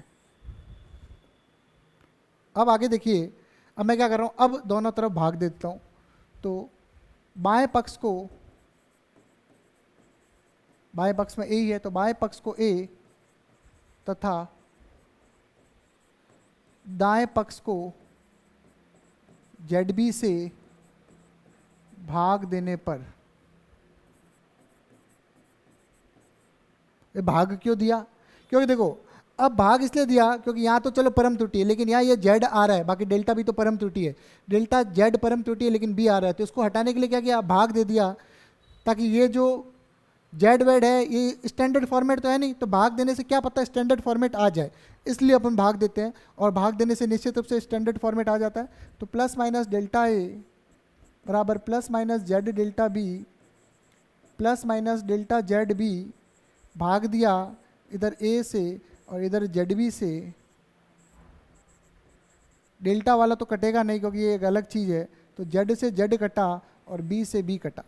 अब आगे देखिए, अब मैं क्या कर रहा हूँ, अब दोनों तरफ भाग देता हूँ। तो बाएं पक्ष को, बाएं पक्ष में ए ही है तो बाएं पक्ष को ए तथा दाएं पक्ष को जेड बी से भाग देने पर, ये भाग क्यों दिया, क्योंकि देखो अब भाग इसलिए दिया क्योंकि यहाँ तो चलो परम त्रुटि है, लेकिन यहाँ ये जेड आ रहा है, बाकी डेल्टा भी तो परम त्रुटि है, डेल्टा जेड परम त्रुटि है लेकिन बी आ रहा है, तो इसको हटाने के लिए क्या किया, भाग दे दिया, ताकि ये जो जेड वेड है ये स्टैंडर्ड फॉर्मेट तो है नहीं, तो भाग देने से क्या पता स्टैंडर्ड फॉर्मेट आ जाए, इसलिए अपन भाग देते हैं, और भाग देने से निश्चित रूप से स्टैंडर्ड फॉर्मेट आ जाता है। तो प्लस माइनस डेल्टा ए बराबर plus minus Z delta B plus minus delta Z B, भाग दिया इधर ए से और इधर जेड बी से, डेल्टा वाला तो कटेगा नहीं क्योंकि ये एक अलग चीज़ है, तो जेड से जेड कटा और बी से बी कटा।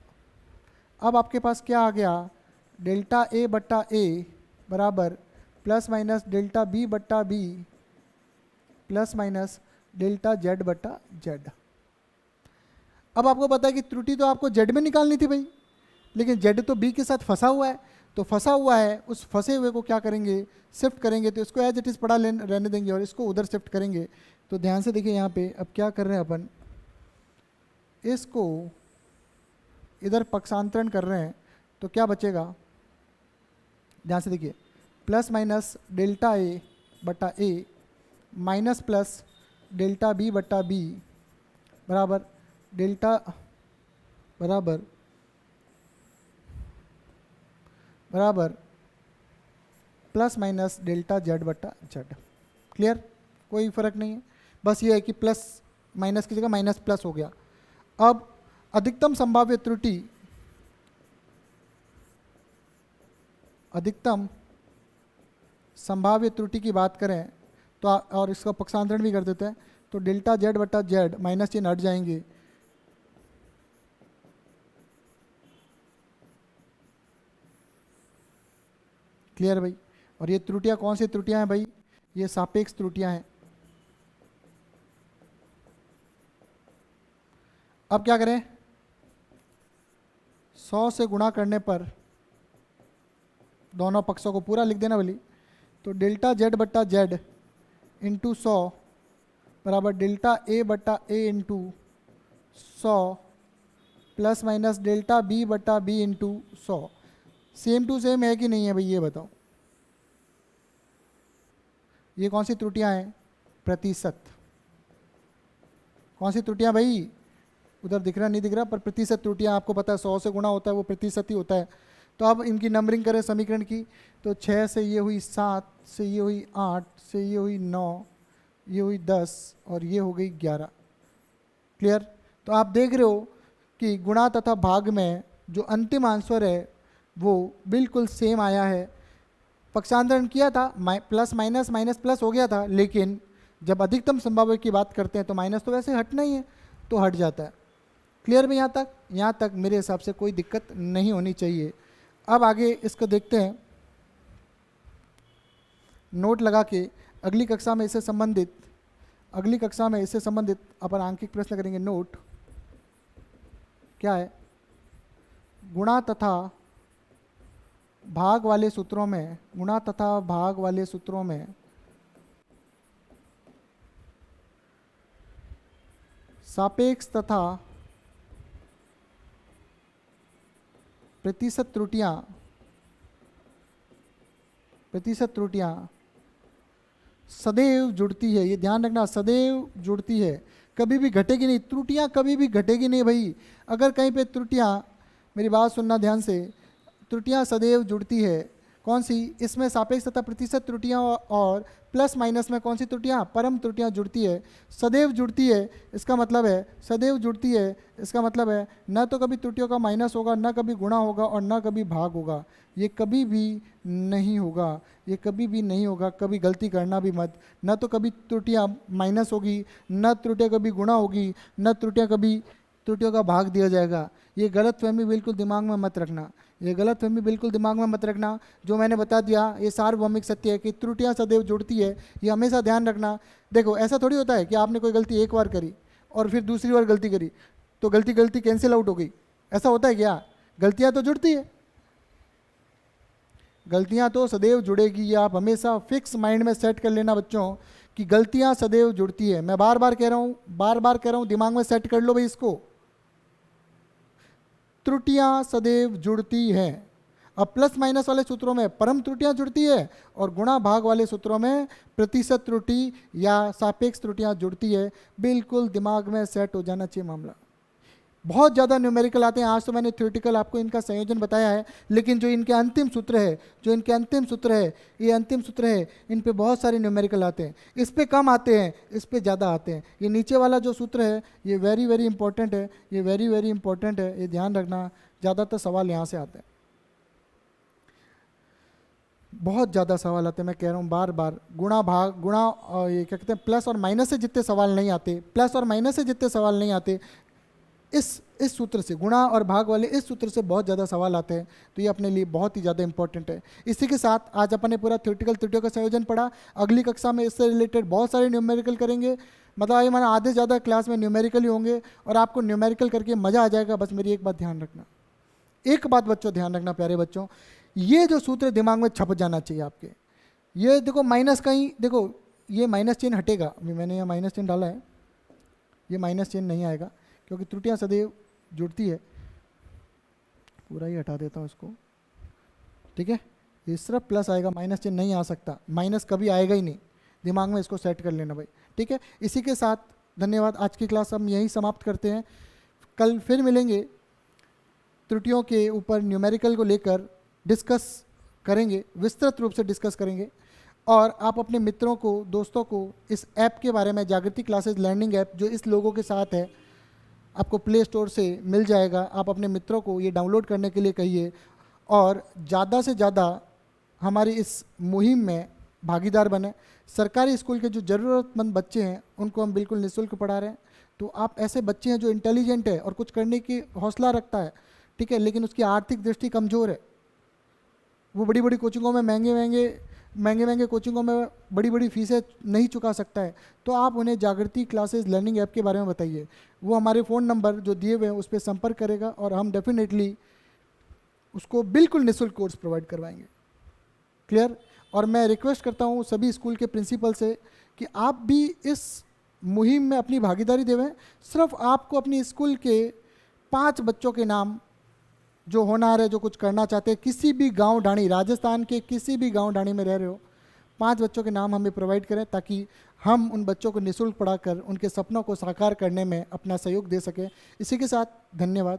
अब आपके पास क्या आ गया, डेल्टा ए बट्टा ए बराबर प्लस माइनस डेल्टा बी बट्टा B plus minus delta Z बट्टा जेड। अब आपको पता है कि त्रुटि तो आपको जेड में निकालनी थी भाई, लेकिन जेड तो बी के साथ फंसा हुआ है, तो फंसा हुआ है, उस फंसे हुए को क्या करेंगे, शिफ्ट करेंगे, तो इसको एज इट इज़ पड़ा रहने देंगे और इसको उधर शिफ्ट करेंगे। तो ध्यान से देखिए यहाँ पे अब क्या कर रहे हैं अपन, इसको इधर पक्षांतरण कर रहे हैं, तो क्या बचेगा, ध्यान से देखिए, प्लस माइनस डेल्टा ए बट्टा ए माइनस प्लस डेल्टा बी बट्टा बी बराबर डेल्टा बराबर बराबर प्लस माइनस डेल्टा जेड बट्टा जेड। क्लियर, कोई फर्क नहीं है, बस ये है कि प्लस माइनस की जगह माइनस प्लस हो गया। अब अधिकतम संभाव्य त्रुटि, अधिकतम संभाव्य त्रुटि की बात करें तो और इसका पक्षांतरण भी कर देते हैं, तो डेल्टा जेड बटा जेड, माइनस चिन्ह हट जाएंगे, क्लियर भाई। और ये त्रुटियां कौन सी त्रुटियां हैं भाई, ये सापेक्ष त्रुटियां हैं। अब क्या करें, 100 से गुणा करने पर दोनों पक्षों को पूरा लिख देना भली, तो डेल्टा जेड बट्टा जेड इंटू 100 बराबर डेल्टा ए बट्टा A into 100 plus minus delta B बट्टा B into 100। Same to same है कि नहीं है भाई, ये बताओ। ये कौन सी त्रुटियां हैं, प्रतिशत। कौन सी त्रुटियां भाई, उधर दिख रहा नहीं दिख रहा, पर प्रतिशत त्रुटियां आपको पता है 100 से गुणा होता है वो प्रतिशत ही होता है। तो अब इनकी नंबरिंग करें समीकरण की, तो 6 से ये हुई 7, से ये हुई 8, से ये हुई 9, ये हुई 10 और ये हो गई 11। क्लियर। तो आप देख रहे हो कि गुणा तथा भाग में जो अंतिम आंसर है वो बिल्कुल सेम आया है। पक्षांतरण किया था, प्लस माइनस माइनस प्लस हो गया था, लेकिन जब अधिकतम संभाव्य की बात करते हैं तो माइनस तो वैसे हटना ही है, तो हट जाता है। क्लियर में यहाँ तक मेरे हिसाब से कोई दिक्कत नहीं होनी चाहिए। अब आगे इसको देखते हैं नोट लगा के, अगली कक्षा में इससे संबंधित अपन आंकिक प्रश्न करेंगे। नोट क्या है, गुणा तथा भाग वाले सूत्रों में सापेक्ष तथा प्रतिशत त्रुटियां सदैव जुड़ती है। ये ध्यान रखना, सदैव जुड़ती है, कभी भी घटेगी नहीं। त्रुटियां कभी भी घटेगी नहीं भाई। अगर कहीं पे त्रुटियां, मेरी बात सुनना ध्यान से, त्रुटियां सदैव जुड़ती है। कौन सी, इसमें सापेक्ष तथा प्रतिशत त्रुटियां और प्लस माइनस में कौन सी त्रुटियां, परम त्रुटियां जुड़ती है, सदैव जुड़ती है। इसका मतलब है सदैव जुड़ती है, इसका मतलब है न तो कभी त्रुटियों का माइनस होगा, न कभी गुणा होगा और न कभी भाग होगा। ये कभी भी नहीं होगा, ये कभी भी नहीं होगा। कभी गलती करना भी मत, न तो कभी त्रुटियां माइनस होगी, न त्रुटियां कभी गुणा होगी, न त्रुटियों का भाग दिया जाएगा। ये गलतफहमी बिल्कुल दिमाग में मत रखना, जो मैंने बता दिया ये सार्वभौमिक सत्य है कि त्रुटियां सदैव जुड़ती है, ये हमेशा ध्यान रखना। देखो ऐसा थोड़ी होता है कि आपने कोई गलती एक बार करी और फिर दूसरी बार गलती करी तो गलती कैंसिल आउट हो गई, ऐसा होता है क्या? गलतियां तो जुड़ती है, गलतियां तो सदैव जुड़ेगी। ये आप हमेशा फिक्स माइंड में सेट कर लेना बच्चों कि गलतियां सदैव जुड़ती है। मैं बार बार कह रहा हूं, दिमाग में सेट कर लो भाई इसको, त्रुटियां सदैव जुड़ती हैं। अब प्लस माइनस वाले सूत्रों में परम त्रुटियां जुड़ती है और गुणा भाग वाले सूत्रों में प्रतिशत त्रुटि या सापेक्ष त्रुटियां जुड़ती है। बिल्कुल दिमाग में सेट हो जाना चाहिए मामला। बहुत ज़्यादा न्यूमेरिकल आते हैं, आज तो मैंने थ्योरेटिकल आपको इनका संयोजन बताया है, लेकिन जो इनके अंतिम सूत्र है, ये अंतिम सूत्र है, इन पे बहुत सारे न्यूमेरिकल आते हैं। इस पे कम आते हैं, इस पे ज़्यादा आते हैं। ये नीचे वाला जो सूत्र है ये वेरी वेरी इंपॉर्टेंट है, ये ध्यान रखना। ज़्यादातर सवाल यहाँ से आते हैं, बहुत ज़्यादा सवाल आते हैं। मैं कह रहा हूँ बार बार, ये क्या कहते हैं, प्लस और माइनस से जितने सवाल नहीं आते, इस सूत्र से, गुणा और भाग वाले इस सूत्र से बहुत ज़्यादा सवाल आते हैं। तो ये अपने लिए बहुत ही ज़्यादा इंपॉर्टेंट है। इसी के साथ आज अपन ने पूरा थ्योरेटिकल त्रुटियों का संयोजन पढ़ा। अगली कक्षा में इससे रिलेटेड बहुत सारे न्यूमेरिकल करेंगे, मतलब ये माना आधे ज़्यादा क्लास में न्यूमेरिकल ही होंगे और आपको न्यूमेरिकल करके मज़ा आ जाएगा। बस मेरी एक बात ध्यान रखना, ध्यान रखना प्यारे बच्चों, ये जो सूत्र दिमाग में छप जाना चाहिए आपके। ये देखो माइनस कहीं, देखो ये माइनस चिन्ह हटेगा, अभी मैंने यहाँ माइनस चिन्ह डाला है, ये माइनस चिन्ह नहीं आएगा क्योंकि त्रुटियां सदैव जुड़ती है। पूरा ही हटा देता हूँ इसको, ठीक है। ये सिर्फ प्लस आएगा, माइनस चिन्ह नहीं आ सकता, माइनस कभी आएगा ही नहीं। दिमाग में इसको सेट कर लेना भाई, ठीक है। इसी के साथ धन्यवाद, आज की क्लास हम यहीं समाप्त करते हैं। कल फिर मिलेंगे, त्रुटियों के ऊपर न्यूमेरिकल को लेकर डिस्कस करेंगे, विस्तृत रूप से डिस्कस करेंगे। और आप अपने मित्रों को, दोस्तों को इस ऐप के बारे में, जागृति क्लासेस लर्निंग ऐप जो इस लोगों के साथ है, आपको प्ले स्टोर से मिल जाएगा। आप अपने मित्रों को ये डाउनलोड करने के लिए कहिए और ज़्यादा से ज़्यादा हमारी इस मुहिम में भागीदार बने। सरकारी स्कूल के जो ज़रूरतमंद बच्चे हैं उनको हम बिल्कुल निःशुल्क पढ़ा रहे हैं। तो आप ऐसे बच्चे हैं जो इंटेलिजेंट है और कुछ करने की हौसला रखता है, ठीक है, लेकिन उसकी आर्थिक दृष्टि कमज़ोर है, वो बड़ी बड़ी कोचिंगों में महंगे महंगे कोचिंगों में बड़ी बड़ी फीसें नहीं चुका सकता है, तो आप उन्हें जागृति क्लासेस लर्निंग ऐप के बारे में बताइए। वो हमारे फ़ोन नंबर जो दिए हुए हैं उस पर संपर्क करेगा और हम डेफिनेटली उसको बिल्कुल निःशुल्क कोर्स प्रोवाइड करवाएंगे। क्लियर? और मैं रिक्वेस्ट करता हूँ सभी स्कूल के प्रिंसिपल से कि आप भी इस मुहिम में अपनी भागीदारी देवें। सिर्फ आपको अपनी स्कूल के 5 बच्चों के नाम जो होनहार है, जो कुछ करना चाहते हैं, किसी भी गांव ढाणी, राजस्थान के किसी भी गांव ढाणी में रह रहे हो, 5 बच्चों के नाम हमें प्रोवाइड करें ताकि हम उन बच्चों को निःशुल्क पढ़ाकर उनके सपनों को साकार करने में अपना सहयोग दे सकें। इसी के साथ धन्यवाद।